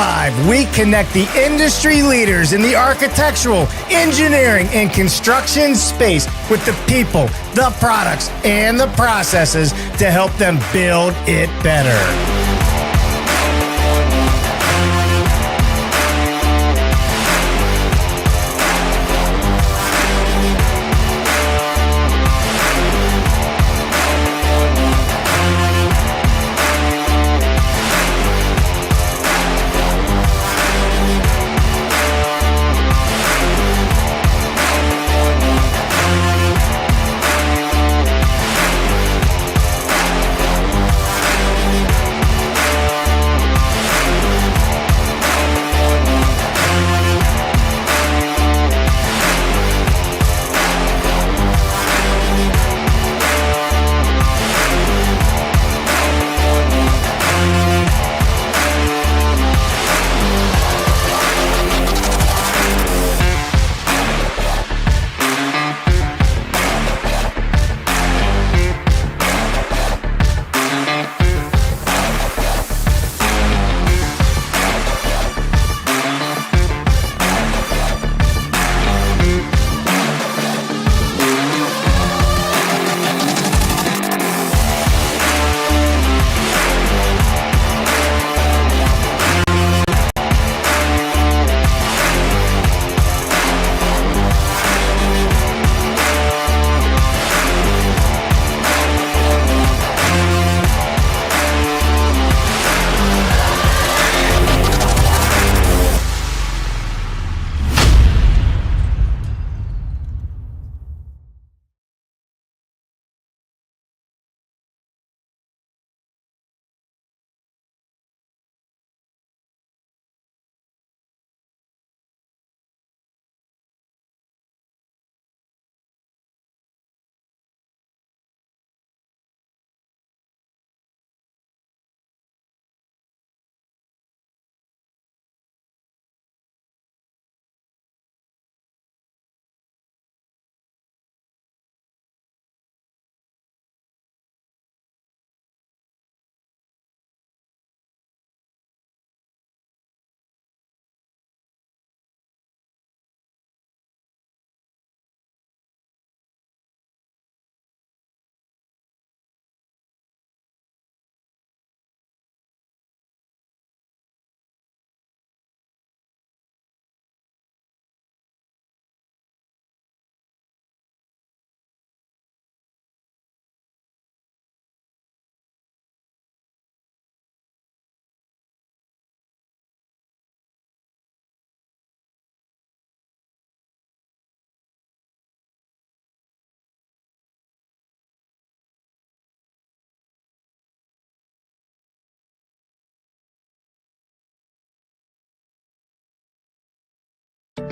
Live, we connect the industry leaders in the architectural, engineering, and construction space with the people, the products, and the processes to help them build it better.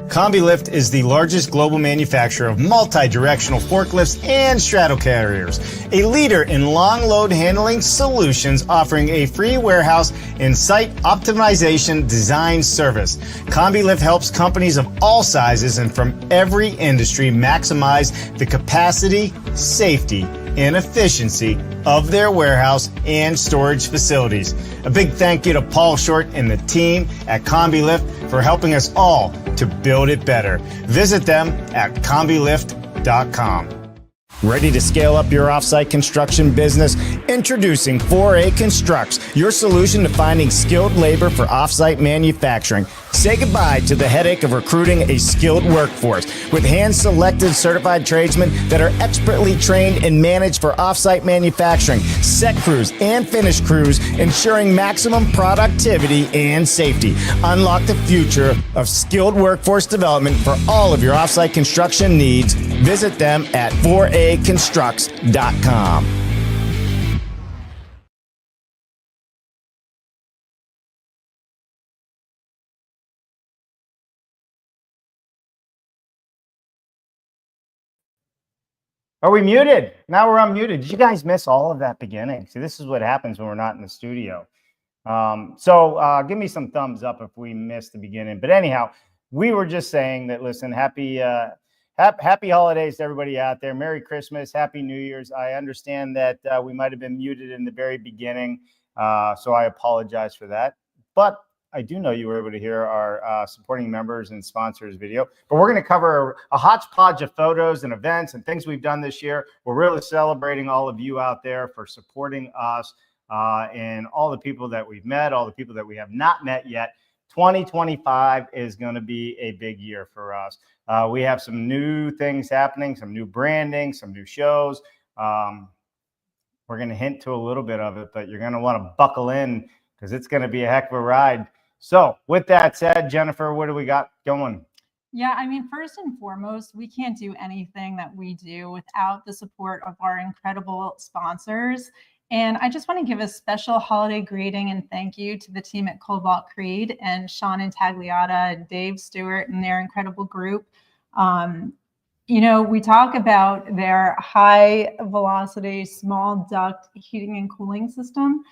CombiLift is the largest global manufacturer of multi-directional forklifts and straddle carriers, a leader in long load handling solutions, offering a free warehouse and site optimization design service. CombiLift helps companies of all sizes and from every industry maximize the capacity, safety, and efficiency of their warehouse and storage facilities. A big thank you to Paul Short and the team at CombiLift for helping us all to build it better. Visit them at combilift.com. Ready to scale up your offsite construction business? Introducing 4A Constructs, your solution to finding skilled labor for offsite manufacturing. Say goodbye to the headache of recruiting a skilled workforce with hand-selected certified tradesmen that are expertly trained and managed for offsite manufacturing, set crews, and finish crews, ensuring maximum productivity and safety. Unlock the future of skilled workforce development for all of your offsite construction needs. Visit them at 4aconstructs.com. Are we muted? Now we're unmuted. Did you guys miss all of that beginning? See, this is what happens when we're not in the studio. Give me some thumbs up if we missed the beginning. But anyhow, we were just saying that, listen, happy holidays to everybody out there. Merry Christmas, Happy New Year's. I understand that we might have been muted in the very beginning, so I apologize for that. But I do know you were able to hear our supporting members and sponsors video, but we're going to cover a hodgepodge of photos and events and things we've done this year. We're really celebrating all of you out there for supporting us and all the people that we've met, all the people that we have not met yet. 2025 is going to be a big year for us. We have some new things happening, some new branding, some new shows. We're going to hint to a little bit of it, but you're going to want to buckle in because it's going to be a heck of a ride. So with that said, Jennifer, what do we got going? Yeah, I mean, first and foremost, we can't do anything that we do without the support of our incredible sponsors. And I just want to give a special holiday greeting and thank you to the team at Cobalt Creed and Sean Intagliata and Dave Stewart and their incredible group. You know, we talk about their high velocity, small duct heating and cooling system.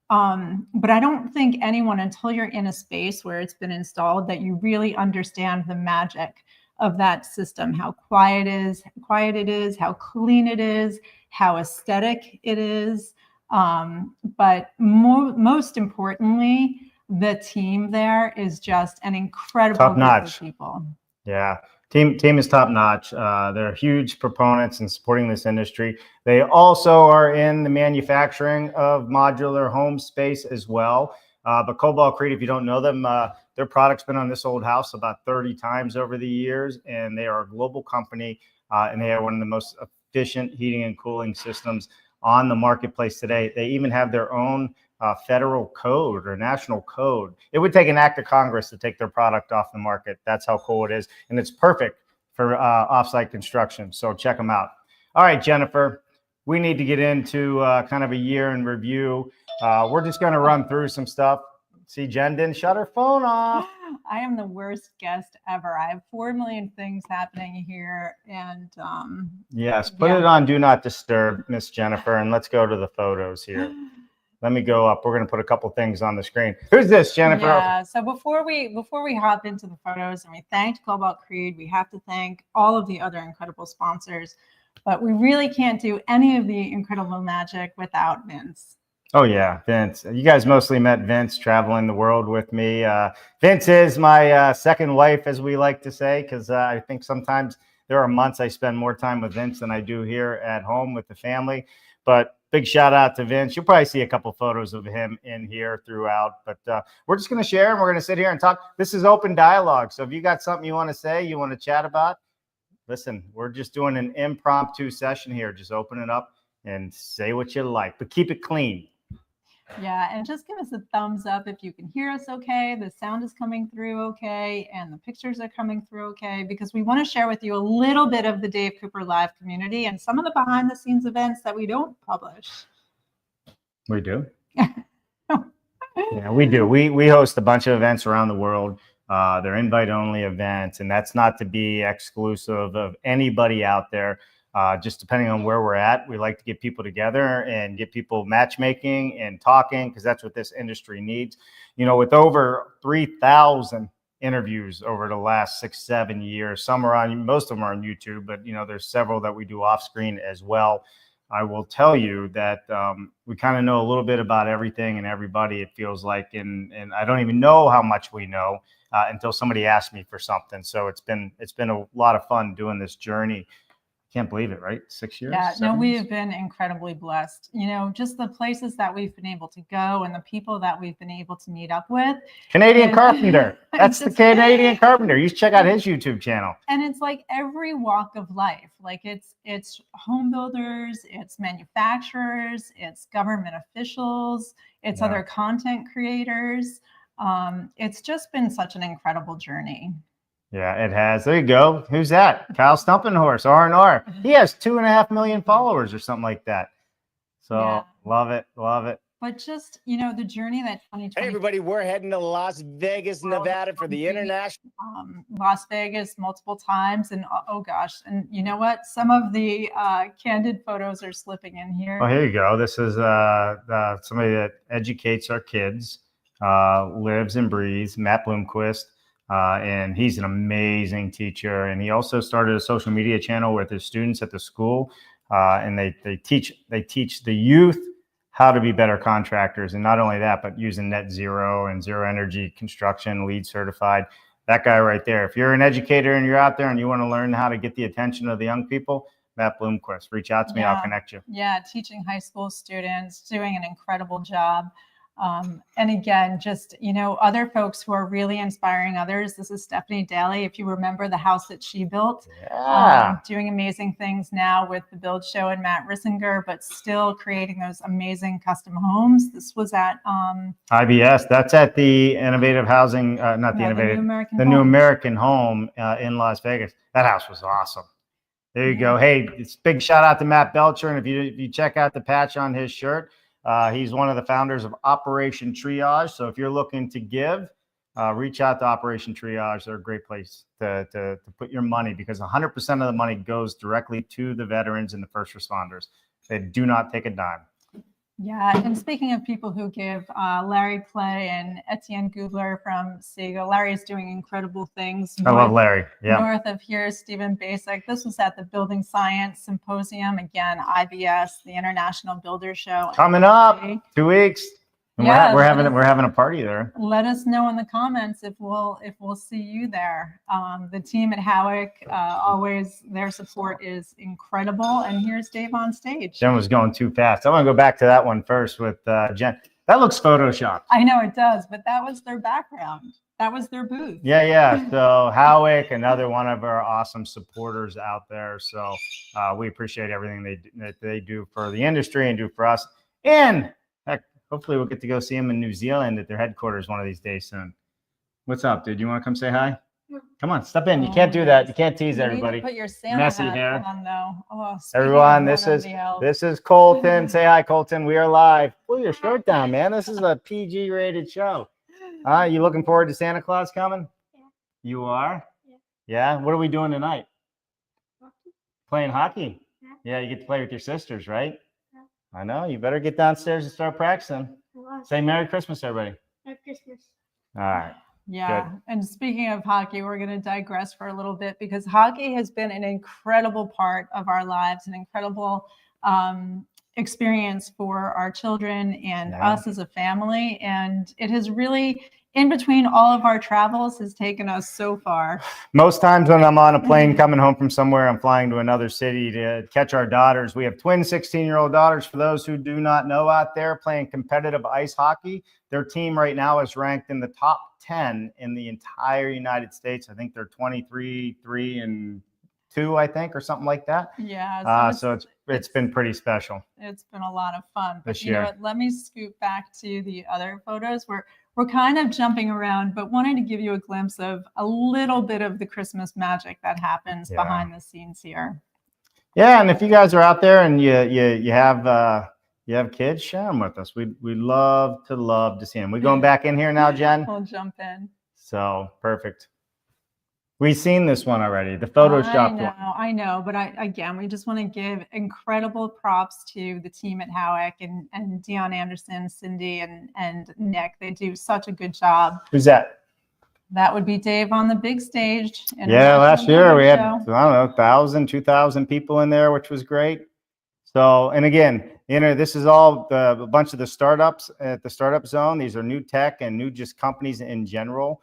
But I don't think anyone, until you're in a space where it's been installed, that you really understand the magic of that system, how quiet it is, how clean it is, how aesthetic it is. But most importantly, the team there is just an incredible group of people. Yeah. Team is top notch. They're huge proponents in supporting this industry. They also are in the manufacturing of modular home space as well. But Cobalt Creed, if you don't know them, their product's been on this old house about 30 times over the years, and they are a global company, and they are one of the most efficient heating and cooling systems on the marketplace today. They even have their own federal code or national code. It would take an act of Congress to take their product off the market. That's how cool it is. And it's perfect for offsite construction. So check them out. All right, Jennifer, we need to get into kind of a year in review. We're just going to run through some stuff. See, Jen didn't shut her phone off. I am the worst guest ever. I have 4 million things happening here. And yes, put it on Do Not Disturb, Miss Jennifer, and let's go to the photos here. Let me go up. We're going to put a couple things on the screen. Who's this, Jennifer? Yeah. So before we hop into the photos and we thanked Cobalt Creed, we have to thank all of the other incredible sponsors. But we really can't do any of the incredible magic without Vince. Oh, yeah, Vince. You guys mostly met Vince traveling the world with me. Vince is my second wife, as we like to say, because I think sometimes there are months I spend more time with Vince than I do here at home with the family. But big shout out to Vince. You'll probably see a couple photos of him in here throughout. But we're just going to share, and we're going to sit here and talk. This is open dialogue. So if you got something you want to say, you want to chat about, listen, we're just doing an impromptu session here. Just open it up and say what you like, but keep it clean. Yeah, and just give us a thumbs up if you can hear us okay, the sound is coming through okay, and the pictures are coming through okay, because we want to share with you a little bit of the Dave Cooper Live community and some of the behind-the-scenes events that we don't publish. We do? Yeah, we do. We host a bunch of events around the world. They're invite-only events, and that's not to be exclusive of anybody out there. Just depending on where we're at, we like to get people together and get people matchmaking and talking, because that's what this industry needs. You know, with over 3,000 interviews over the last 6-7 years, most of them are on YouTube, but you know, there's several that we do off screen as well. I will tell you that we kind of know a little bit about everything and everybody, it feels like, and I don't even know how much we know until somebody asks me for something. So it's been a lot of fun doing this journey. Can't believe it, right? 6 years? Yeah, no, we have been incredibly blessed. You know, just the places that we've been able to go and the people that we've been able to meet up with. Canadian Carpenter. That's the Canadian Carpenter. You should check out his YouTube channel. And it's like every walk of life. Like it's home builders, it's manufacturers, it's government officials, it's other content creators. It's just been such an incredible journey. Yeah, it has. There you go. Who's that? Kyle Stumpenhorse, R&R. He has 2.5 million followers or something like that. So yeah. Love it. Love it. But just, you know, the journey that 2020. Hey, everybody, we're heading to Las Vegas, Nevada for the international. Las Vegas multiple times. And oh gosh. And you know what? Some of the candid photos are slipping in here. Oh, here you go. This is somebody that educates our kids, lives and breathes, Matt Bloomquist. And he's an amazing teacher. And he also started a social media channel with his students at the school. And they teach the youth how to be better contractors. And not only that, but using net zero and zero energy construction, LEED certified. That guy right there. If you're an educator and you're out there and you want to learn how to get the attention of the young people, Matt Bloomquist, reach out to me. I'll connect you. Yeah, teaching high school students, doing an incredible job. And again, just, other folks who are really inspiring others. This is Stephanie Daly. If you remember the house that she built, doing amazing things now with the Build Show and Matt Rissinger, but still creating those amazing custom homes. This was at IBS. That's at the Innovative Housing, not the Innovative, the New American Home in Las Vegas. That house was awesome. There you go. Hey, it's big shout out to Matt Belcher. And if you check out the patch on his shirt, he's one of the founders of Operation Triage. So if you're looking to give, reach out to Operation Triage. They're a great place to put your money, because 100% of the money goes directly to the veterans and the first responders. They do not take a dime. Yeah, and speaking of people who give, Larry Clay and Etienne Gubler from Siegel. Larry's doing incredible things. I love Larry. Yeah. North of here, Stephen Basic. This was at the Building Science Symposium. Again, IBS, the International Builder Show. Coming up 2 weeks. And yeah, we're having a party there. Let us know in the comments if we'll see you there. The team at Howick, always their support is incredible. And here's Dave on stage. Jen was going too fast. I want to go back to that one first with Jen. That looks Photoshopped. I know it does, but that was their background. That was their booth. Yeah. So Howick, another one of our awesome supporters out there. So we appreciate everything that they do for the industry and do for us. And heck, hopefully we'll get to go see them in New Zealand at their headquarters one of these days soon. What's up, dude? You want to come say hi? Come on, step in. You can't do that. You can't tease everybody. Put your Santa messy hat hair on, though. Oh, everyone, this is Colton. Say hi, Colton. We are live. Pull your shirt down, man. This is a PG rated show. You looking forward to Santa Claus coming? Yeah. You are? Yeah. Yeah. What are we doing tonight? Hockey. Playing hockey. Yeah. You get to play with your sisters, right? Yeah. I know. You better get downstairs and start practicing. Say Merry Christmas, everybody. Merry Christmas. All right. Yeah. Good. And speaking of hockey, we're going to digress for a little bit, because hockey has been an incredible part of our lives, an incredible experience for our children and us as a family. And it has really, in between all of our travels, has taken us so far. Most times when I'm on a plane coming home from somewhere, I'm flying to another city to catch our daughters. We have twin 16-year-old daughters. For those who do not know out there, playing competitive ice hockey. Their team right now is ranked in the top 10 in the entire United States. I think they're 23-3-2, I think, or something like that. Yeah. So it's been pretty special. It's been a lot of fun. But this year. You know what? Let me scoot back to the other photos. We're kind of jumping around, but wanted to give you a glimpse of a little bit of the Christmas magic that happens behind the scenes here. Yeah, and if you guys are out there and you have kids, share them with us. We love to see them. We going back in here now, Jen? We'll jump in. So perfect. We've seen this one already, the Photoshopped one. I know, but we just want to give incredible props to the team at Howick and Dion Anderson, Cindy, and Nick. They do such a good job. Who's that? That would be Dave on the big stage. Yeah, last year we had, I don't know, 1,000, 2,000 people in there, which was great. So, and again, this is all a bunch of the startups at the startup zone. These are new tech and new just companies in general.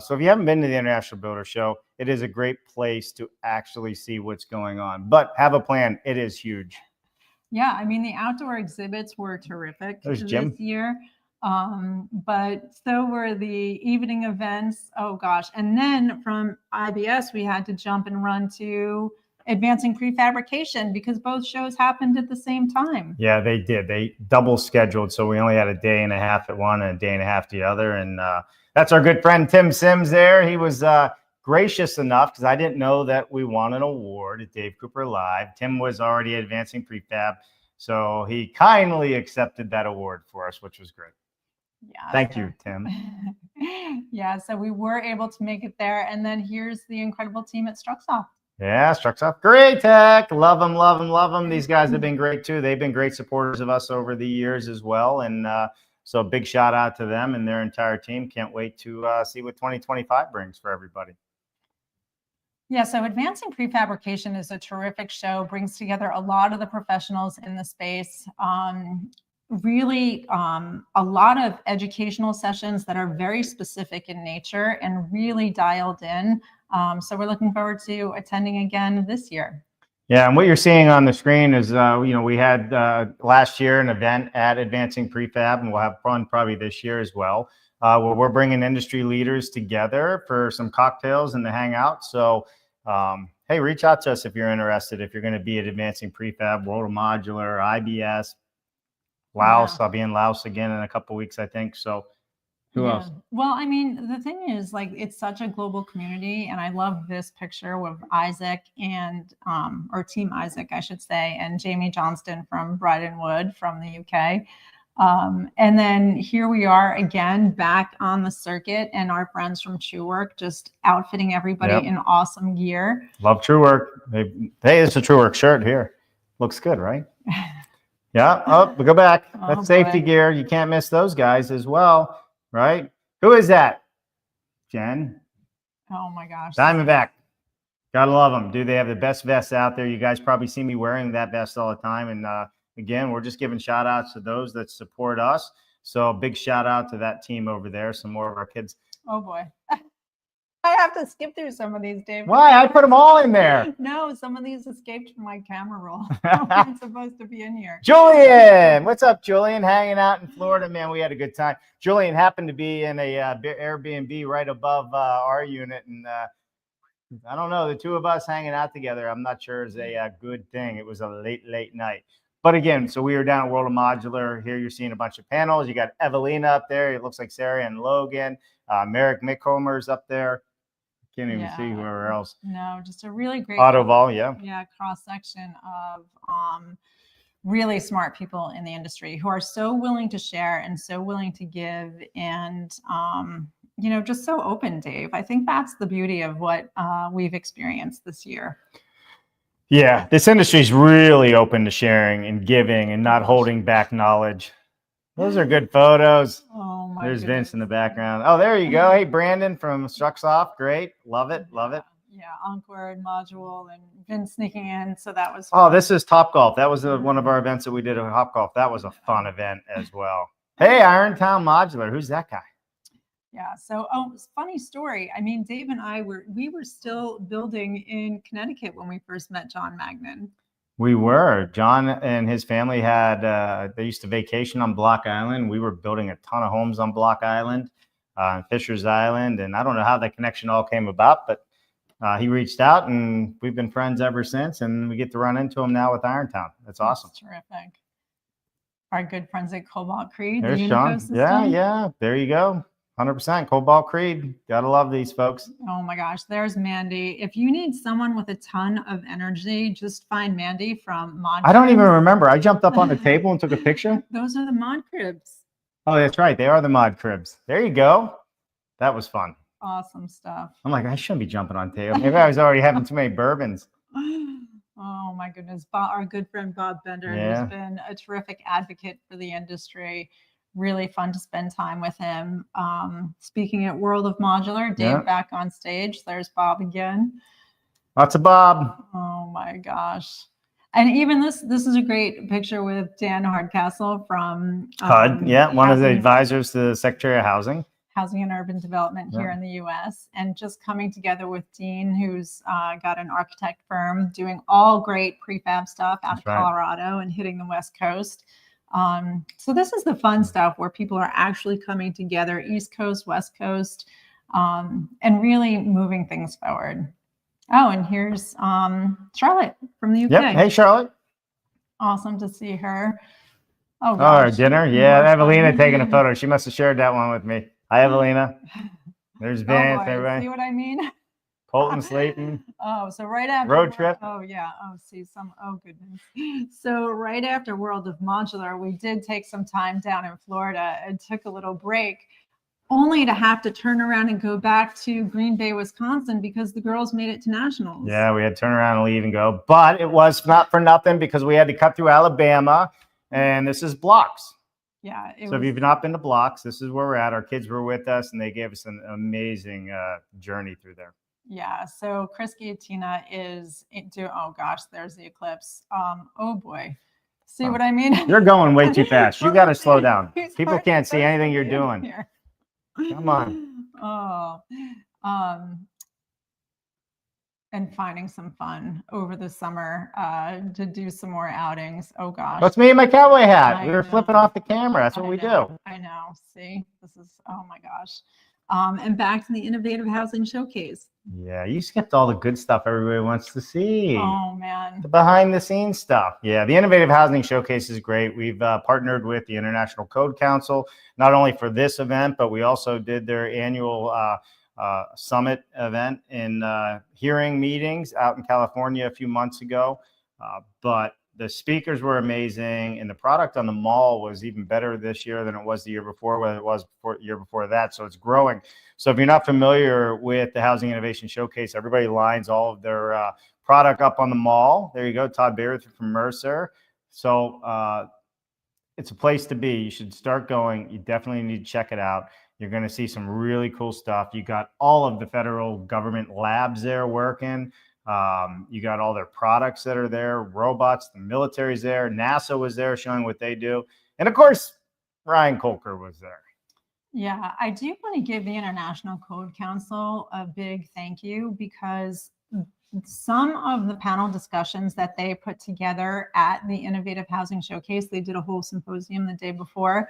So if you haven't been to the International Builder Show, it is a great place to actually see what's going on. But have a plan. It is huge. Yeah, I mean, the outdoor exhibits were terrific this year. But so were the evening events. Oh, gosh. And then from IBS, we had to jump and run to Advancing Prefabrication, because both shows happened at the same time. Yeah, they did. They double scheduled. So we only had a day and a half at one and a day and a half the other. And that's our good friend Tim Sims there. He was gracious enough, because I didn't know that we won an award at Dave Cooper Live. Tim was already Advancing Prefab. So he kindly accepted that award for us, which was great. Yeah. Thank you, Tim. Yeah, so we were able to make it there. And then here's the incredible team at Struxoft. Yeah, Struxoft, great tech. Love them, love them, love them. These guys have been great too. They've been great supporters of us over the years as well. And so big shout out to them and their entire team. Can't wait to see what 2025 brings for everybody. Yeah, so Advancing Prefabrication is a terrific show, brings together a lot of the professionals in the space. really a lot of educational sessions that are very specific in nature and really dialed in. So we're looking forward to attending again this year. Yeah, and what you're seeing on the screen is, we had last year an event at Advancing Prefab, and we'll have fun probably this year as well, where we're bringing industry leaders together for some cocktails and to hang out. So, hey, reach out to us if you're interested, if you're going to be at Advancing Prefab, World of Modular, IBS, Laos. Yeah. I'll be in Laos again in a couple of weeks, I think. So who Yeah. else? Well, I mean, the thing is, like, it's such a global community, and I love this picture with Isaac and, or Team Isaac, I should say, and Jamie Johnston from Bryden Wood from the UK. And then here we are again back on the circuit, and our friends from True Work just outfitting everybody Yep. in awesome gear. Love True Work. Hey, it's a True Work shirt here. Looks good, right? Yeah. Oh, we go back. Oh, That's safety boy. gear. You can't miss those guys as well, right? Who is that? Jen? Oh my gosh. Diamondback. Gotta love them. Dude, they have the best vests out there. You guys probably see me wearing that vest all the time. And again, we're just giving shout outs to those that support us. So big shout out to that team over there. Some more of our kids. Oh boy. I have to skip through some of these, Dave. Why? I put them all in there. No, some of these escaped from my camera roll. I'm supposed to be in here. Julian, what's up, Julian? Hanging out in Florida, man. We had a good time. Julian happened to be in a Airbnb right above our unit, and I don't know, the two of us hanging out together, I'm not sure is a good thing. It was a late night. But again, so we were down at World of Modular. Here you're seeing a bunch of panels. You got Evelina up there. It looks like Sarah and Logan. Merrick Mickhomer's up there. Can't even see whoever else. No, just a really great Autoval, yeah. Yeah, cross section of really smart people in the industry who are so willing to share and so willing to give, and just so open, Dave. I think that's the beauty of what we've experienced this year. Yeah, this industry is really open to sharing and giving and not holding back knowledge. Those are good photos. Oh my There's goodness. Vince in the background. Oh, there you go. Hey, Brandon from Struxoff. Great. Love it. Love it. Yeah, Encore and Module and Vince sneaking in. So that was Oh, this is Top Golf. That was one of our events that we did at Top Golf. That was a fun event as well. Hey, Irontown Modular. Who's that guy? Yeah. So, funny story. I mean, Dave and I were still building in Connecticut when we first met John Magnan. We were. John and his family had, they used to vacation on Block Island. We were building a ton of homes on Block Island, Fisher's Island. And I don't know how that connection all came about, but he reached out and we've been friends ever since. And we get to run into him now with Irontown. That's awesome. That's terrific. Our good friends at Cobalt Creed. There's the Sean. Unico Yeah, system. yeah. There you go. 100% Cobalt Creed. Gotta love these folks. Oh my gosh, there's Mandy. If you need someone with a ton of energy, just find Mandy from Mod. I don't even Cribs. remember. I jumped up on the table and took a picture. Those are the Mod Cribs. Oh, that's right. They are the Mod Cribs. There you go. That was fun. Awesome stuff. I'm like, I shouldn't be jumping on table. Maybe I was already having too many bourbons. Oh my goodness. Our good friend Bob Bender Yeah. has been a terrific advocate for the industry. Really fun to spend time with him. Speaking at World of Modular, Dave Yeah. back on stage. There's Bob again. Lots of Bob. Oh my gosh. And even this is a great picture with Dan Hardcastle from HUD. Yeah, one of the Housing- advisors to the Secretary of Housing. Housing and Urban Development here Yeah. in the U.S. and just coming together with Dean, who's got an architect firm doing all great prefab stuff out That's of right. Colorado and hitting the West Coast. So this is the fun stuff where people are actually coming together, East Coast, West Coast, and really moving things forward. Oh, and here's Charlotte from the UK. Yep. Hey, Charlotte. Awesome to see her. Oh, Oh, our gosh. dinner. Yeah, More Evelina fun. taking a photo. She must have shared that one with me. Hi, Evelina. There's Oh, Vince, boy. See everybody. what I mean? Colton Slayton. Oh, so right after Road trip. Oh yeah. Oh, see some. Oh goodness. So right after World of Modular, we did take some time down in Florida and took a little break, only to have to turn around and go back to Green Bay, Wisconsin, because the girls made it to nationals. Yeah, we had to turn around and leave and go. But it was not for nothing because we had to cut through Alabama. And this is Blocks. Yeah. So if you've not been to Blocks, this is where we're at. Our kids were with us and they gave us an amazing journey through there. Yeah. So Chris Guillotina is doing, oh gosh, there's the eclipse. Oh boy. See what I mean? You're going way too fast. You got to slow down. He's People hard can't see to anything you're see doing. here. Come on. Oh, and finding some fun over the summer to do some more outings. Oh gosh. That's me in my cowboy hat. I We were know. flipping off the camera. That's what I we know, do. I know. See, this is, oh my gosh. And back to the Innovative Housing Showcase. Yeah, you skipped all the good stuff everybody wants to see. Oh man. The behind the scenes stuff. Yeah, the Innovative Housing Showcase is great. We've partnered with the International Code Council, not only for this event, but we also did their annual summit event in hearing meetings out in California a few months ago. But the speakers were amazing, and the product on the mall was even better this year than it was the year before, whether it was the year before that. So it's growing. So if you're not familiar with the Housing Innovation Showcase, everybody lines all of their product up on the mall. There you go, Todd Beard from Mercer. So it's a place to be. You should start going. You definitely need to check it out. You're going to see some really cool stuff. You got all of the federal government labs there working. You got all their products that are there, robots, the military's there, NASA was there showing what they do. And of course, Ryan Kolker was there. Yeah, I do want to give the International Code Council a big thank you, because some of the panel discussions that they put together at the Innovative Housing Showcase, they did a whole symposium the day before,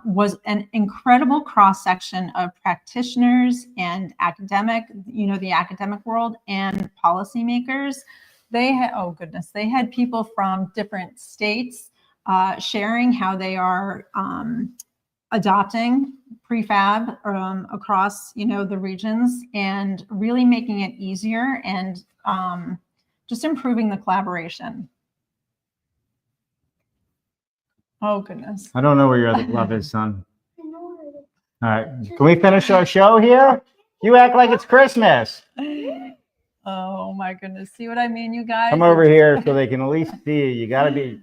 was an incredible cross-section of practitioners and academic, the academic world and policymakers. They had, oh goodness, they had people from different states sharing how they are adopting prefab across, the regions, and really making it easier and just improving the collaboration. Oh, goodness. I don't know where your other glove is, son. I know where it is. All right. Can we finish our show here? You act like it's Christmas. Oh, my goodness. See what I mean, you guys? Come over here so they can at least see you. You got to be,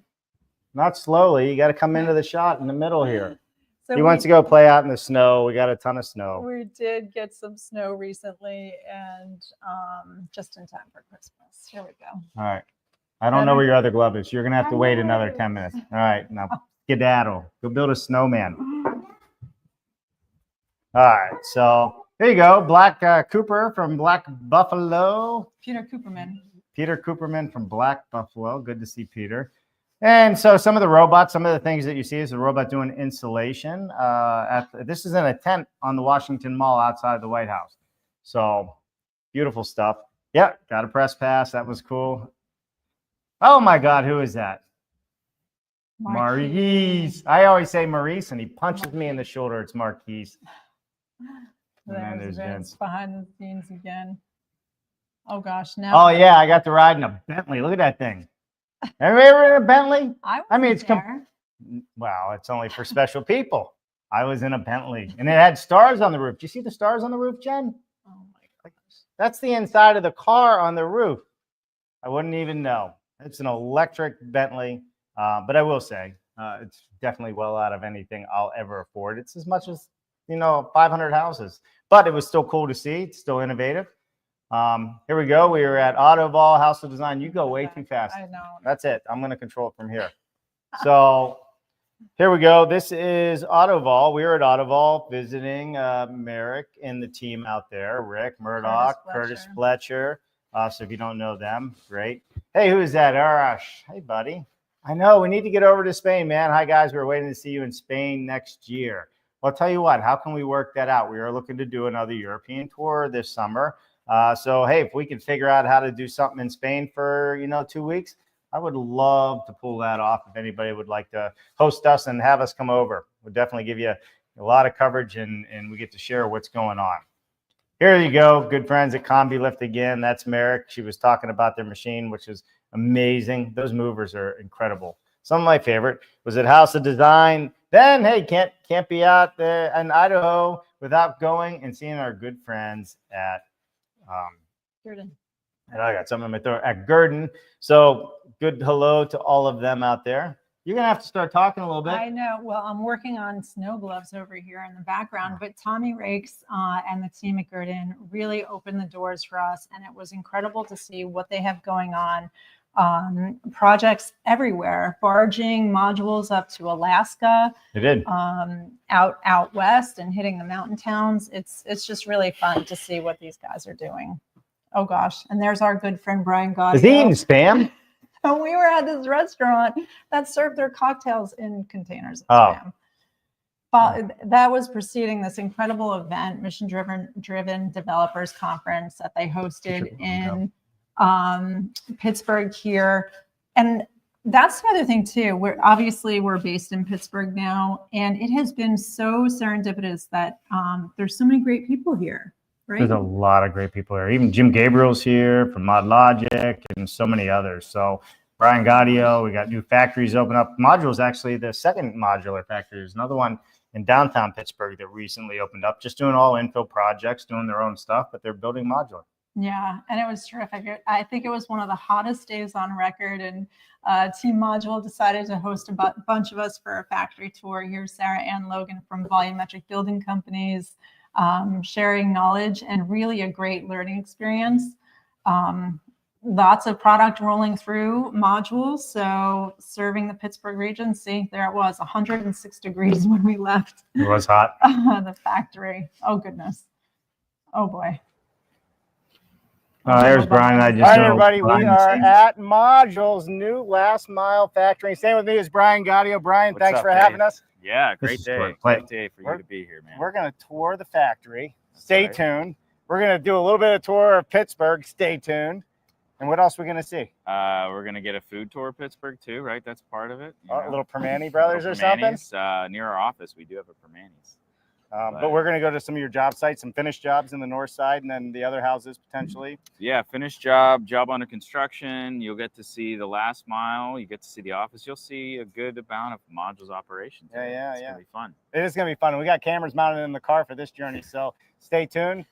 not slowly. You got to come into the shot in the middle here. So He wants to go play out in the snow. We got a ton of snow. We did get some snow recently, and just in time for Christmas. Here we go. All right. I don't know where your other glove is. You're going to have to wait another 10 minutes. All right. Now, skedaddle. Go build a snowman. All right. So there you go. Black Cooper from Black Buffalo. Peter Cooperman. Peter Cooperman from Black Buffalo. Good to see Peter. And so some of the robots, some of the things that you see is a robot doing installation. This is in a tent on the Washington Mall outside the White House. So beautiful stuff. Yeah, got a press pass. That was cool. Oh my God, who is that? Marquise. I always say Maurice, and he punches me in the shoulder. It's Marquise. And then There's there's Vince Vince. behind the scenes again. Oh gosh, now. Oh yeah, I got to ride in a Bentley. Look at that thing. Everybody ever in a Bentley? I mean, it's there. Well, it's only for special people. I was in a Bentley, and it had stars on the roof. Do you see the stars on the roof, Jen? Oh my gosh. That's the inside of the car on the roof. I wouldn't even know. It's an electric Bentley, but I will say it's definitely well out of anything I'll ever afford. It's as much as 500 houses, but it was still cool to see. It's still innovative. Here we go. We are at Autoval House of Design. You go way too fast. I know. That's it. I'm going to control it from here. So here we go. This is Autoval. We are at Autoval visiting Merrick and the team out there. Rick Murdoch, Curtis Fletcher. So if you don't know them, great. Hey, who is that? Arash. Hey, buddy. I know we need to get over to Spain, man. Hi, guys. We're waiting to see you in Spain next year. Well, I'll tell you what. How can we work that out? We are looking to do another European tour this summer. So, hey, if we can figure out how to do something in Spain for, 2 weeks, I would love to pull that off. If anybody would like to host us and have us come over, we'll definitely give you a lot of coverage and we get to share what's going on. Here you go. Good friends at Combi Lift again. That's Merrick. She was talking about their machine, which is amazing. Those movers are incredible. Some of my favorite was at House of Design. Then, hey, can't be out there in Idaho without going and seeing our good friends at Gurdon. And I got something in my throat at Gurdon. So good hello to all of them out there. You're going to have to start talking a little bit. I know. Well, I'm working on snow gloves over here in the background, but Tommy Rakes and the team at Gurdon really opened the doors for us. And it was incredible to see what they have going on projects everywhere, barging modules up to Alaska, They did. out west and hitting the mountain towns. It's just really fun to see what these guys are doing. Oh gosh, and there's our good friend Brian Gaudio. Is he eating spam? And we were at this restaurant that served their cocktails in containers of spam. But that was preceding this incredible event, Mission Driven Developers Conference that they hosted in Pittsburgh here. And that's the other thing too. We're based in Pittsburgh now, and it has been so serendipitous that there's so many great people here. Right? There's a lot of great people here. Even Jim Gabriel's here from Mod Logic and so many others. So Brian Gaudio, we got new factories open up. Module's actually the second modular factory. There's another one in downtown Pittsburgh that recently opened up, just doing all infill projects, doing their own stuff, but they're building modular. Yeah, and it was terrific. I think it was one of the hottest days on record, and Team Module decided to host a bunch of us for a factory tour. Here's Sarah Ann Logan from Volumetric Building Companies, sharing knowledge and really a great learning experience. Lots of product rolling through modules. So serving the Pittsburgh region, see, there it was 106 degrees when we left. It was hot. The factory. Oh, goodness. Oh, boy. There's Brian. All right, everybody, we are at Module's new last mile factory. Staying with me is Brian Gaudio. Brian, What's thanks up, for Dave? having us. Yeah, This great is day. great. Great day for you to be here, man. We're going to tour the factory. Stay right. tuned. We're going to do a little bit of tour of Pittsburgh. Stay tuned. And what else are we going to see? We're gonna get a food tour of Pittsburgh too, right? That's part of it. you A know? little Permane Brothers or something? Permanis. Near our office, we do have a Permanis. But we're going to go to some of your job sites, some finished jobs in the north side, and then the other houses potentially. Yeah, finished job under construction. You'll get to see the last mile. You get to see the office. You'll see a good amount of Modules operations. Yeah, It's gonna be fun. It is going to be fun. We got cameras mounted in the car for this journey, so stay tuned.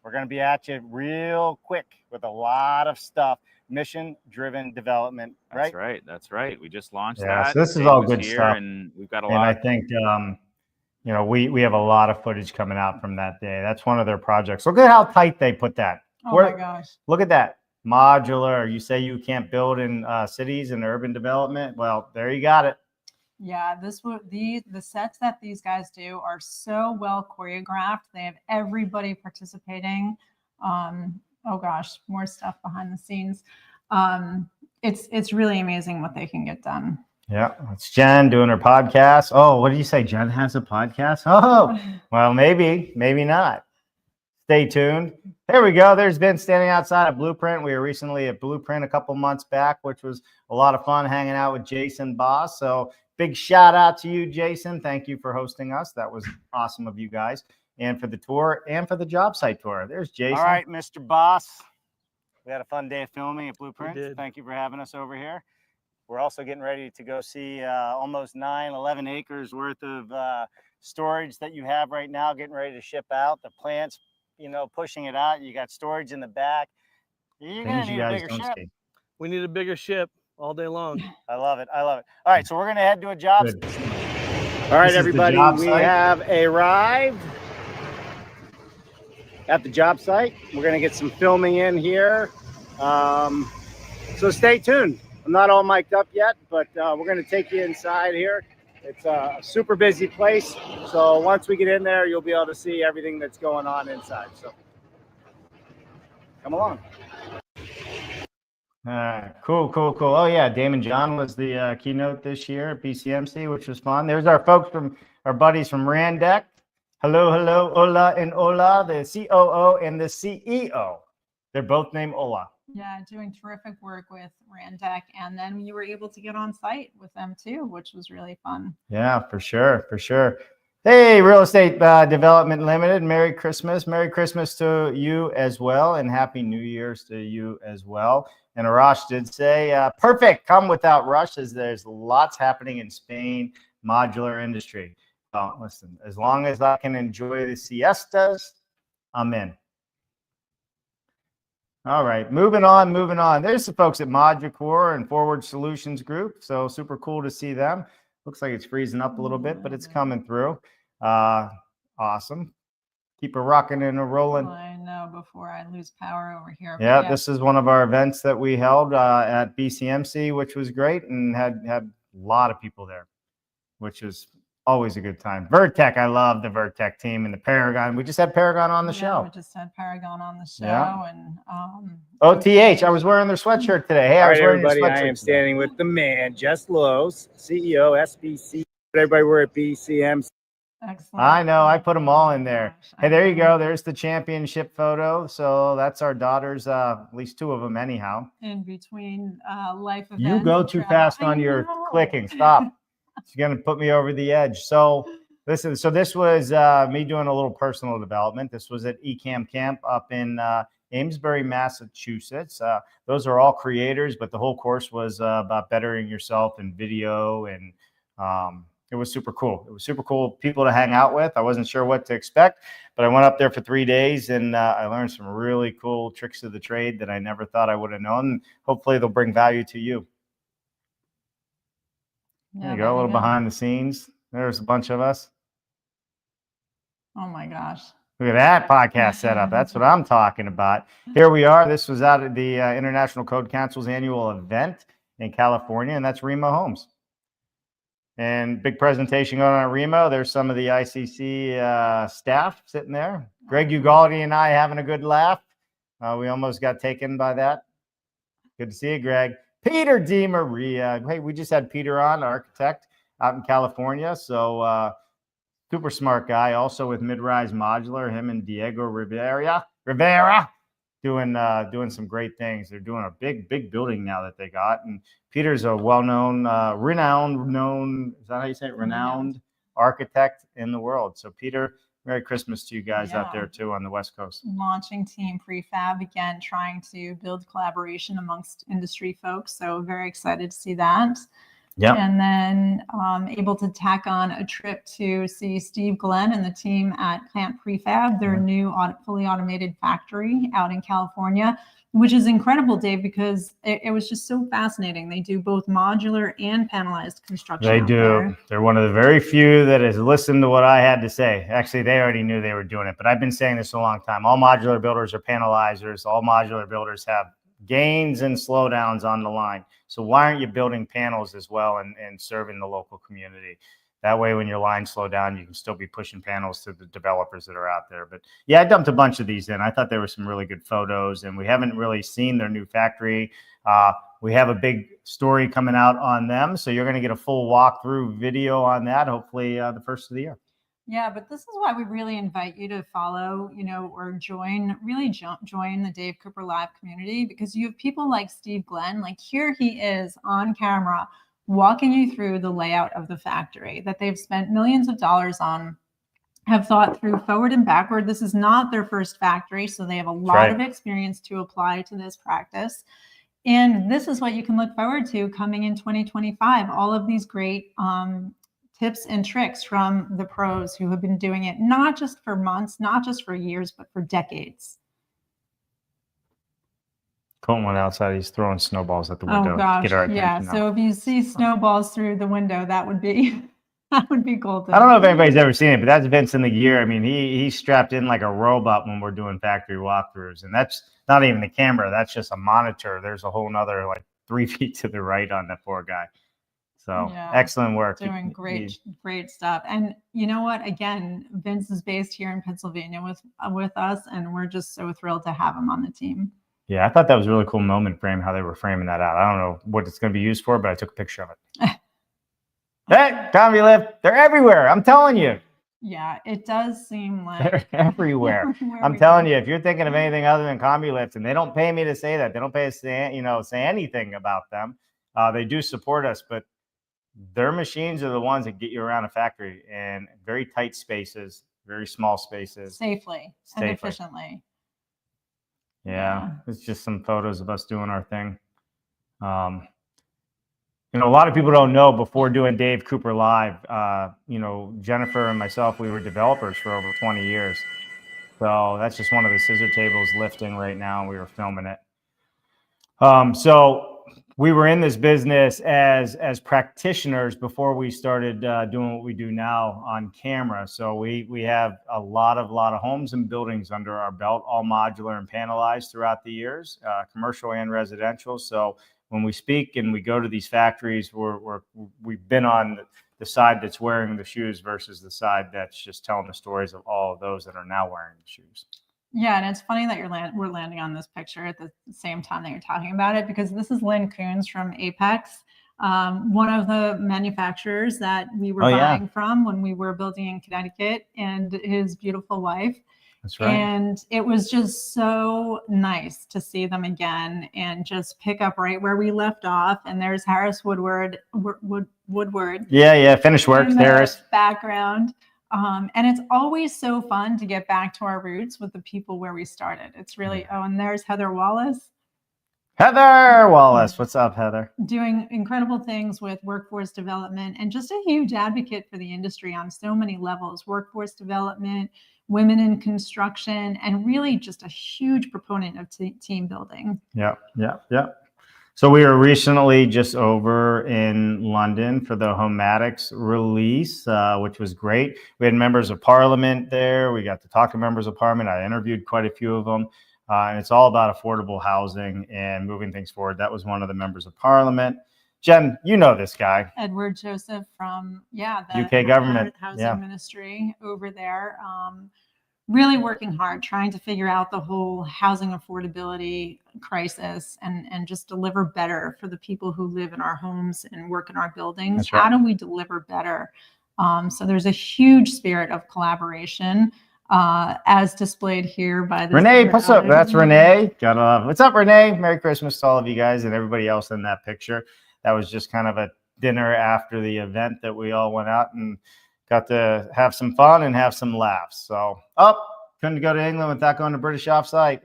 We're going to be at you real quick with a lot of stuff. Mission-driven development, right? That's right. We just launched Yeah, that. so this is Dave all was good here, stuff. and we've got a And lot. I think, we have a lot of footage coming out from that day. That's one of their projects. Look at how tight they put that. Oh, my gosh. Look at that. Modular. You say you can't build in cities and urban development. Well, there you got it. Yeah, the sets that these guys do are so well choreographed. They have everybody participating. Oh gosh, more stuff behind the scenes. It's really amazing what they can get done. Yeah, it's Jen doing her podcast. Oh, what did you say? Jen has a podcast? Oh, well, maybe not. Stay tuned. There we go. There's Vince standing outside of Blueprint. We were recently at Blueprint a couple months back, which was a lot of fun hanging out with Jason Boss. So big shout out to you, Jason. Thank you for hosting us. That was awesome of you guys. And for the tour and for the job site tour. There's Jason. All right, Mr. Boss. We had a fun day of filming at Blueprint. We did. Thank you for having us over here. We're also getting ready to go see almost 11 acres worth of storage that you have right now, getting ready to ship out. The plant's, pushing it out. You got storage in the back. You're going Things to you need a guys bigger don't ship. see. We need a bigger ship all day long. I love it. I love it. All right, so we're going to head to a job. Good. All right, This is the everybody, job we site. have arrived at the job site. We're going to get some filming in here. So stay tuned. I'm not all mic'd up yet, but we're going to take you inside here. It's a super busy place. So once we get in there, you'll be able to see everything that's going on inside. So come along. Cool. Oh, yeah. Damon John was the keynote this year at BCMC, which was fun. There's our folks from our buddies from Randeck. Hello, Ola and Ola, the COO and the CEO. They're both named Ola. Yeah, doing terrific work with Randeck. And then you were able to get on site with them too, which was really fun. Yeah, for sure. Hey, Real Estate Development Limited, Merry Christmas. Merry Christmas to you as well, and Happy New Year's to you as well. And Arash did say, perfect, come without rush, as there's lots happening in Spain, modular industry. Listen, as long as I can enjoy the siestas, I'm in. All right, moving on. There's the folks at Moducore and Forward Solutions Group. So super cool to see them. Looks like it's freezing up a little bit, but it's coming through. Awesome. Keep it rocking and a rolling. I know, before I lose power over here. But Yeah, this is one of our events that we held at BCMC, which was great and had a lot of people there, which is always a good time. Vertec, I love the Vertec team and the Paragon. We just had Paragon on the yeah, show. we just had Paragon on the show, Yeah. and OTH, I was wearing their sweatshirt today. Hey, I All was right, wearing your everybody. sweatshirt I am today. standing with the man, Jess Lowe's, CEO, SBC. Everybody, we're at BCMC. excellent. I know, I put them all in there. Gosh, Hey, I there you know. go. There's the championship photo. So that's our daughters, at least 2 of them anyhow. In between life events. You go and too travel. fast I on your know. clicking. Stop. It's going to put me over the edge. So listen, so this was me doing a little personal development. This was at eCam Camp up in Amesbury, Massachusetts. Those are all creators, but the whole course was about bettering yourself in video, and it was super cool. It was super cool people to hang out with. I wasn't sure what to expect, but I went up there for 3 days, and I learned some really cool tricks of the trade that I never thought I would have known. Hopefully they'll bring value to you. There Yeah, you go, a little behind the scenes. There's a bunch of us. Oh my gosh. Look at that podcast setup. That's what I'm talking about. Here we are. This was out at the International Code Council's annual event in California, and that's Remo Homes. And big presentation going on at Remo. There's some of the ICC staff sitting there. Greg Ugaldi and I having a good laugh. We almost got taken by that. Good to see you, Greg. Peter DeMaria. Hey, we just had Peter on, architect out in California. So super smart guy. Also with Midrise Modular, him and Diego Rivera doing some great things. They're doing a big building now that they got. And Peter's a well-known, renowned, is that how you say it? Renowned architect in the world. So Peter, Merry Christmas to you guys out there too on the West Coast. Launching Team Prefab, again, trying to build collaboration amongst industry folks. So very excited to see that. Yeah. And then able to tack on a trip to see Steve Glenn and the team at Plant Prefab, their new fully automated factory out in California, which is incredible, Dave, because it was just so fascinating. They do both modular and panelized construction. They out do. there. They're one of the very few that has listened to what I had to say. Actually, they already knew they were doing it, but I've been saying this a long time. All modular builders are panelizers. All modular builders have gains and slowdowns on the line. So why aren't you building panels as well and serving the local community? That way, when your lines slow down, you can still be pushing panels to the developers that are out there. But yeah, I dumped a bunch of these in. I thought there were some really good photos, and we haven't really seen their new factory. We have a big story coming out on them. So you're going to get a full walkthrough video on that, hopefully the first of the year. Yeah, but this is why we really invite you to follow, or join the Dave Cooper Live community, because you have people like Steve Glenn, like here he is on camera walking you through the layout of the factory that they've spent millions of dollars on, have thought through forward and backward. This is not their first factory, so they have a lot of experience to apply to this practice. And this is what you can look forward to coming in 2025. All of these great tips and tricks from the pros who have been doing it, not just for months, not just for years, but for decades. Colton went outside. He's throwing snowballs at the window. Oh gosh, Get our attention yeah. now. So if you see snowballs through the window, that would be Colton. I don't know if anybody's ever seen it, but that's Vince in the gear. I mean, he's strapped in like a robot when we're doing factory walkthroughs, and that's not even the camera. That's just a monitor. There's a whole nother like 3 feet to the right on that poor guy. So excellent work. Doing great stuff. And you know what? Again, Vince is based here in Pennsylvania with us, and we're just so thrilled to have him on the team. Yeah, I thought that was a really cool moment frame, how they were framing that out. I don't know what it's going to be used for, but I took a picture of it. Hey, Combi Lift, they're everywhere. I'm telling you. Yeah, it does seem like they're everywhere. I'm telling you, if you're thinking of anything other than Combi Lift, and they don't pay me to say that, they don't pay us to say anything about them. They do support us, but their machines are the ones that get you around a factory in very tight spaces, very small spaces. Safely and efficiently. Yeah, it's just some photos of us doing our thing. A lot of people don't know, before doing Dave Cooper Live, Jennifer and myself, we were developers for over 20 years. So that's just one of the scissor tables lifting right now, and we were filming it. So So we were in this business as practitioners before we started doing what we do now on camera. So we have a lot of homes and buildings under our belt, all modular and panelized throughout the years, commercial and residential. So when we speak and we go to these factories, we've been on the side that's wearing the shoes versus the side that's just telling the stories of all of those that are now wearing the shoes. Yeah, and it's funny that we're landing on this picture at the same time that you're talking about it, because this is Lynn Coons from Apex, one of the manufacturers that we were buying from when we were building in Connecticut, and his beautiful wife. That's right. And it was just so nice to see them again and just pick up right where we left off. And there's Harris Woodward. Yeah, finished works, in the Harris. background. And it's always so fun to get back to our roots with the people where we started. It's really, and there's Heather Wallace. Heather Wallace. What's up, Heather? Doing incredible things with workforce development and just a huge advocate for the industry on so many levels, workforce development, women in construction, and really just a huge proponent of team building. Yeah. So we were recently just over in London for the Homatics release, which was great. We had members of parliament there. We got to talk to members of parliament. I interviewed quite a few of them. And it's all about affordable housing and moving things forward. That was one of the members of parliament. Jen, you know this guy. Edward Joseph from, the UK government. housing ministry over there. Really working hard, trying to figure out the whole housing affordability crisis and just deliver better for the people who live in our homes and work in our buildings. That's right. How do we deliver better? So there's a huge spirit of collaboration, as displayed here by this. Renee, what's up? That's Renee. Gotta love. What's up, Renee? Merry Christmas to all of you guys and everybody else in that picture. That was just kind of a dinner after the event that we all went out and got to have some fun and have some laughs. So, couldn't go to England without going to British Offsite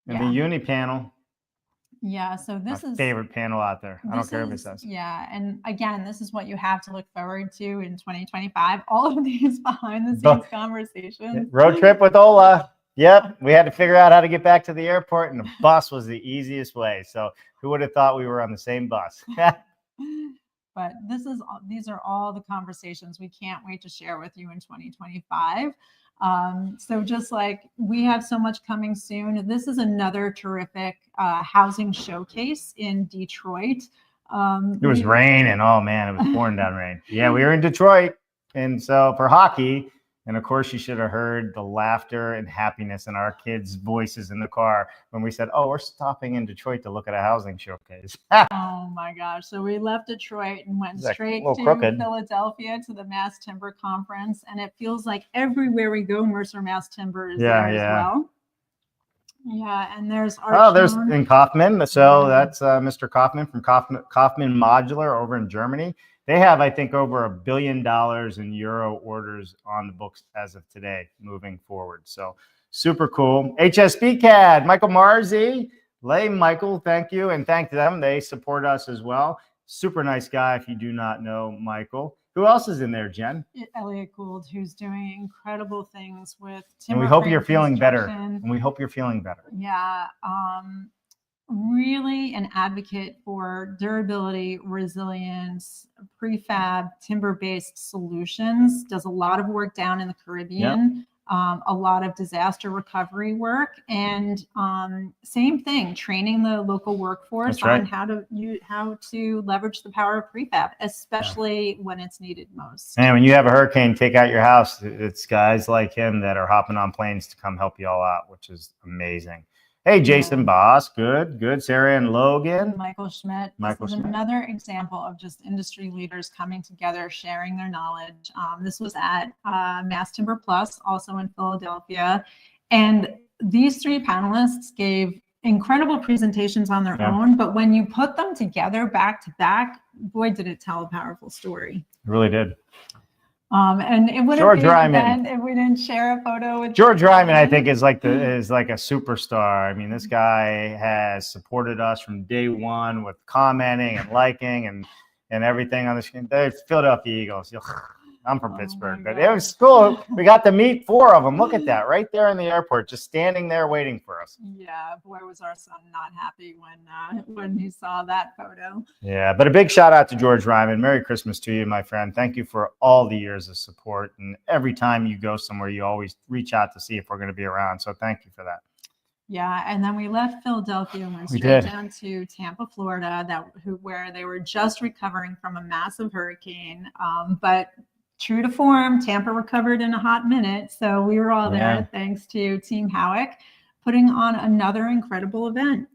and the Uni panel. Yeah, so this My is favorite panel out there. I don't care if it says. Yeah, and again, this is what you have to look forward to in 2025. All of these behind the scenes conversations. Road trip with Ola. Yep, we had to figure out how to get back to the airport, and the bus was the easiest way. So, who would have thought we were on the same bus? But these are all the conversations we can't wait to share with you in 2025. So just like we have so much coming soon, this is another terrific housing showcase in Detroit. It was raining. Oh man, it was pouring down rain. Yeah, we were in Detroit, and so for hockey. And of course, you should have heard the laughter and happiness in our kids' voices in the car when we said, we're stopping in Detroit to look at a housing showcase. Oh my gosh. So we left Detroit and went straight to Philadelphia to the Mass Timber Conference. And it feels like everywhere we go, Mercer Mass Timber is there as well. Yeah, and there's there's in Kaufman. So that's Mr. Kaufman from Kaufman Modular over in Germany. They have, I think, over $1 billion in euro orders on the books as of today, moving forward. So super cool. HSB CAD, Michael Marzi, Michael, thank you, and thank them. They support us as well. Super nice guy. If you do not know Michael, who else is in there, Jen? Elliot Gould, who's doing incredible things with timber. And we hope you're feeling better. Yeah. Really an advocate for durability, resilience, prefab, timber-based solutions, does a lot of work down in the Caribbean, a lot of disaster recovery work, and same thing, training the local workforce on how to leverage the power of prefab, especially when it's needed most. And when you have a hurricane take out your house, it's guys like him that are hopping on planes to come help you all out, which is amazing. Hey, Jason Boss. Good. Sarah and Logan. Michael Schmidt. This is another example of just industry leaders coming together, sharing their knowledge. This was at Mass Timber Plus, also in Philadelphia. And these three panelists gave incredible presentations on their own. But when you put them together back to back, boy, did it tell a powerful story. It really did. And it wouldn't be an event if we didn't share a photo with George Ryman. I think is like a superstar. I mean, this guy has supported us from day one with commenting and liking and everything on the screen. They're Philadelphia Eagles. I'm from Oh Pittsburgh, my but it was gosh. cool. We got to meet 4 of them. Look at that right there in the airport, just standing there waiting for us. Yeah, boy, was our son not happy when he saw that photo. Yeah, but a big shout out to George Ryman. Merry Christmas to you, my friend. Thank you for all the years of support. And every time you go somewhere, you always reach out to see if we're going to be around. So thank you for that. Yeah, and then we left Philadelphia and went We straight did. down to Tampa, Florida, where they were just recovering from a massive hurricane. But true to form, Tampa recovered in a hot minute. So we were all Yeah. there thanks to Team Howick putting on another incredible event.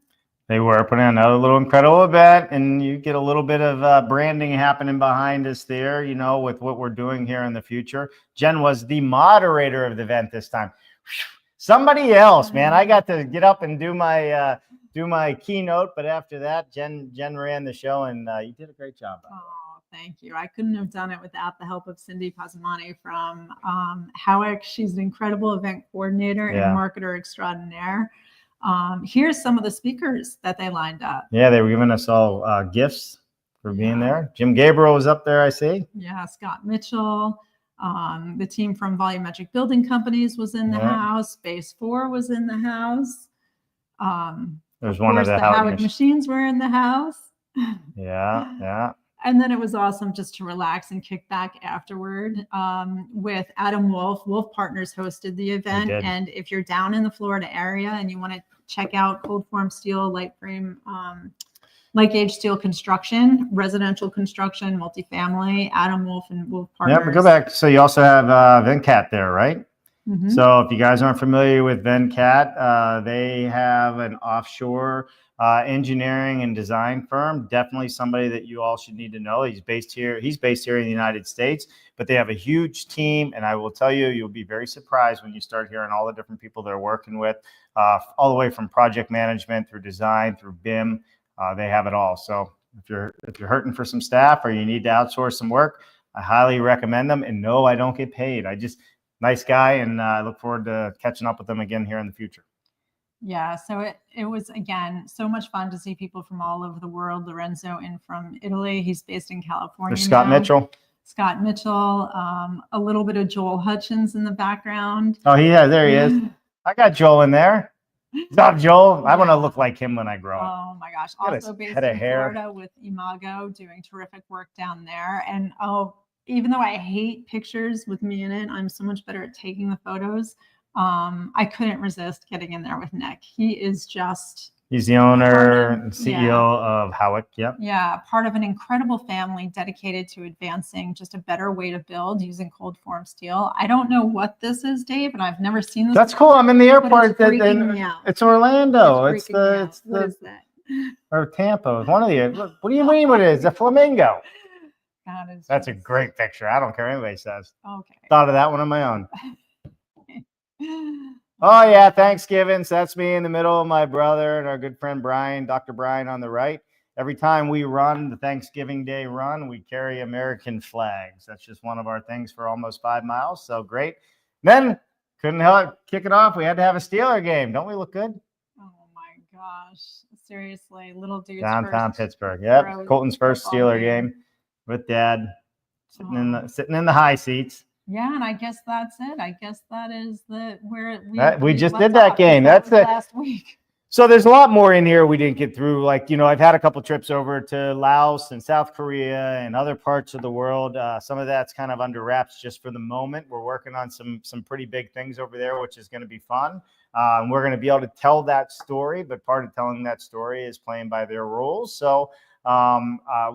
They were putting on another little incredible event, and you get a little bit of branding happening behind us there, you know, with what we're doing here in the future. Jen was the moderator of the event this time. Somebody else, man. I got to get up and do my keynote, but after that, Jen ran the show, and you did a great job. Oh, thank you. I couldn't have done it without the help of Cindy Pasamani from Howick. She's an incredible event coordinator Yeah. and marketer extraordinaire. Here's some of the speakers that they lined up. Yeah, they were giving us all gifts for being Yeah. there. Jim Gabriel was up there, I see. Yeah, Scott Mitchell. The team from Volumetric Building Companies was in the Yeah. house. Base 4 was in the house. There's Of one course, of the Howick Howick machines were in the house. Yeah. And then it was awesome just to relax and kick back afterward with Adam Wolf. Wolf Partners hosted the event. did. And if you're down in the Florida area and you want to check out cold form steel, light frame, light gauge steel construction, residential construction, multifamily, Adam Wolf and Wolf Partners. Yeah, but go back. So you also have Venkat there, right? Mhm. So if you guys aren't familiar with Venkat, they have an offshore engineering and design firm. Definitely somebody that you all should need to know. He's based here in the United States, but they have a huge team. And I will tell you, you'll be very surprised when you start hearing all the different people they're working with, all the way from project management through design, through BIM. They have it all. So if you're hurting for some staff or you need to outsource some work, I highly recommend them. And no, I don't get paid. Nice guy, and I look forward to catching up with them again here in the future. Yeah, so it was, again, so much fun to see people from all over the world. Lorenzo in from Italy. He's based in California. There's Scott now. Mitchell. Scott Mitchell, a little bit of Joel Hutchins in the background. Oh, yeah, there he is. I got Joel in there. What's up, Joel? I want to look like him when I grow up. Oh my gosh. Got a Also based head of in hair. Florida with Imago, doing terrific work down there. And even though I hate pictures with me in it, I'm so much better at taking the photos. I couldn't resist getting in there with Nick. He is just He's the owner and Yeah. CEO of Howick. Yep. part of an incredible family dedicated to advancing just a better way to build using cold form steel. I don't know what this is, Dave, and I've never seen this. That's cool. I'm in the but airport. it's freaking me out. It's Orlando. It's freaking me out. What is that? or Tampa. One of the. What do you mean? What it is? A flamingo. God, it's That's a just- great picture. I don't care what anybody says. Okay. Thought of that one on my own. Oh yeah, Thanksgiving. So that's me in the middle of my brother and our good friend Brian, Dr. Brian on the right. Every time we run the Thanksgiving Day run, we carry American flags. That's just one of our things for almost 5 miles. So great. Then couldn't help kick it off. We had to have a Steeler game. Don't we look good? Oh my gosh. Seriously, little dudes. Downtown first Pittsburgh. Yep. road Colton's first football Steeler game with Dad, sitting in the high seats. Yeah, and I guess that's it. I guess that is where We just left did that off. game. That That's was it. last week. So there's a lot more in here we didn't get through. Like, I've had a couple trips over to Laos and South Korea and other parts of the world. Some of that's kind of under wraps just for the moment. We're working on some pretty big things over there, which is going to be fun. We're going to be able to tell that story, but part of telling that story is playing by their rules. So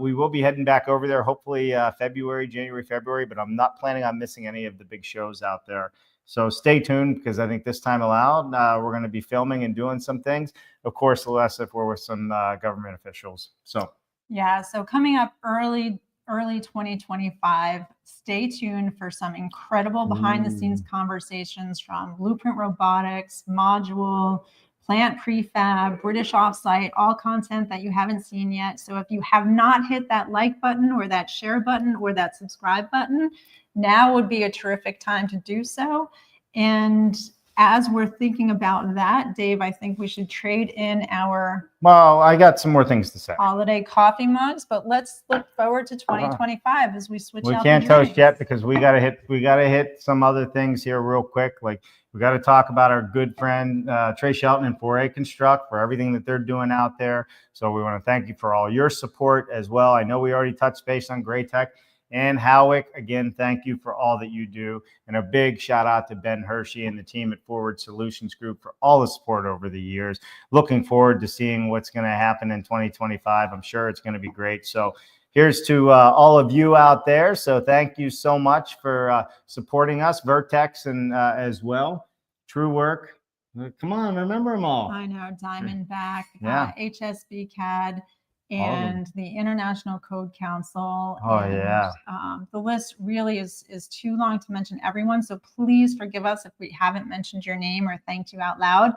we will be heading back over there, hopefully January, February, but I'm not planning on missing any of the big shows out there. So stay tuned, because I think this time aloud, we're going to be filming and doing some things. Of course, unless if we're with some government officials. So Yeah, so coming up early 2025, stay tuned for some incredible behind the scenes conversations from Blueprint Robotics, Module, Plant Prefab, British Offsite, all content that you haven't seen yet. So if you have not hit that like button or that share button or that subscribe button, now would be a terrific time to do so. And as we're thinking about that, Dave, I think we should trade in our Well, I got some more things to say. holiday coffee mugs, but let's look forward to 2025 as we switch We out can't the toast drinks. yet because we gotta hit some other things here real quick. Like we got to talk about our good friend Trey Shelton and 4A Construct for everything that they're doing out there. So we want to thank you for all your support as well. I know we already touched base on Gray Tech and Howick. Again, thank you for all that you do. And a big shout out to Ben Hershey and the team at Forward Solutions Group for all the support over the years. Looking forward to seeing what's going to happen in 2025. I'm sure it's going to be great. So here's to all of you out there. So thank you so much for supporting us, Vertex, and as well. True Work. Come on, remember them all. I know, Diamondback, Yeah. HSB CAD, and the International Code Council. Oh, and, yeah. The list really is too long to mention everyone. So please forgive us if we haven't mentioned your name or thanked you out loud.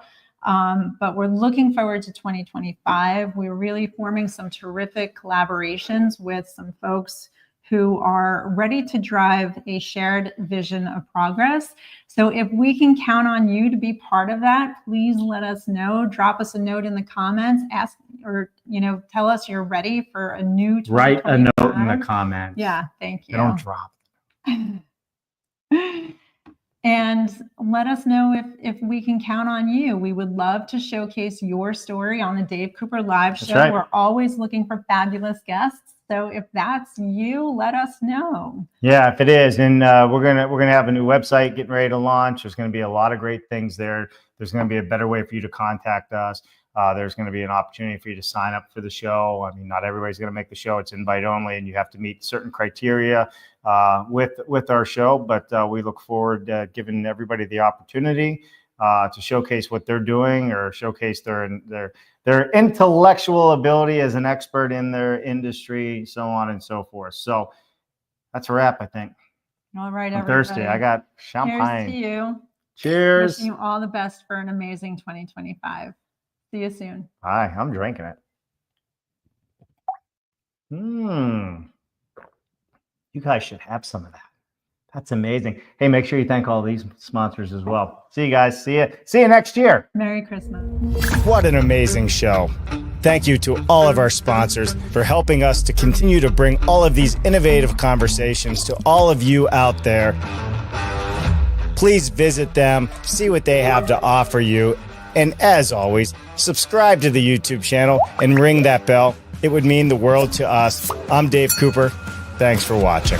But we're looking forward to 2025. We're really forming some terrific collaborations with some folks who are ready to drive a shared vision of progress. So if we can count on you to be part of that, please let us know. Drop us a note in the comments. Ask or tell us you're ready for a new. Write a note in the 2025. comments. Yeah, thank you. They don't drop. And let us know if we can count on you. We would love to showcase your story on the Dave Cooper Live That's Show. right. We're always looking for fabulous guests. So if that's you, let us know. Yeah, if it is, and we're gonna have a new website getting ready to launch. There's going to be a lot of great things there. There's going to be a better way for you to contact us. There's going to be an opportunity for you to sign up for the show. I mean, not everybody's going to make the show. It's invite only, and you have to meet certain criteria with our show. But we look forward to giving everybody the opportunity to showcase what they're doing or showcase their intellectual ability as an expert in their industry, so on and so forth. So that's a wrap, I think. All right, I'm everybody. thirsty. I got Cheers to champagne. you. Cheers. Wishing you all the best for an amazing 2025. See you soon. Hi, I'm drinking it. You guys should have some of that. That's amazing. Hey, make sure you thank all these sponsors as well. See you guys. See you next year. Merry Christmas. What an amazing show. Thank you to all of our sponsors for helping us to continue to bring all of these innovative conversations to all of you out there. Please visit them, see what they have to offer you. And as always, subscribe to the YouTube channel and ring that bell. It would mean the world to us. I'm Dave Cooper. Thanks for watching.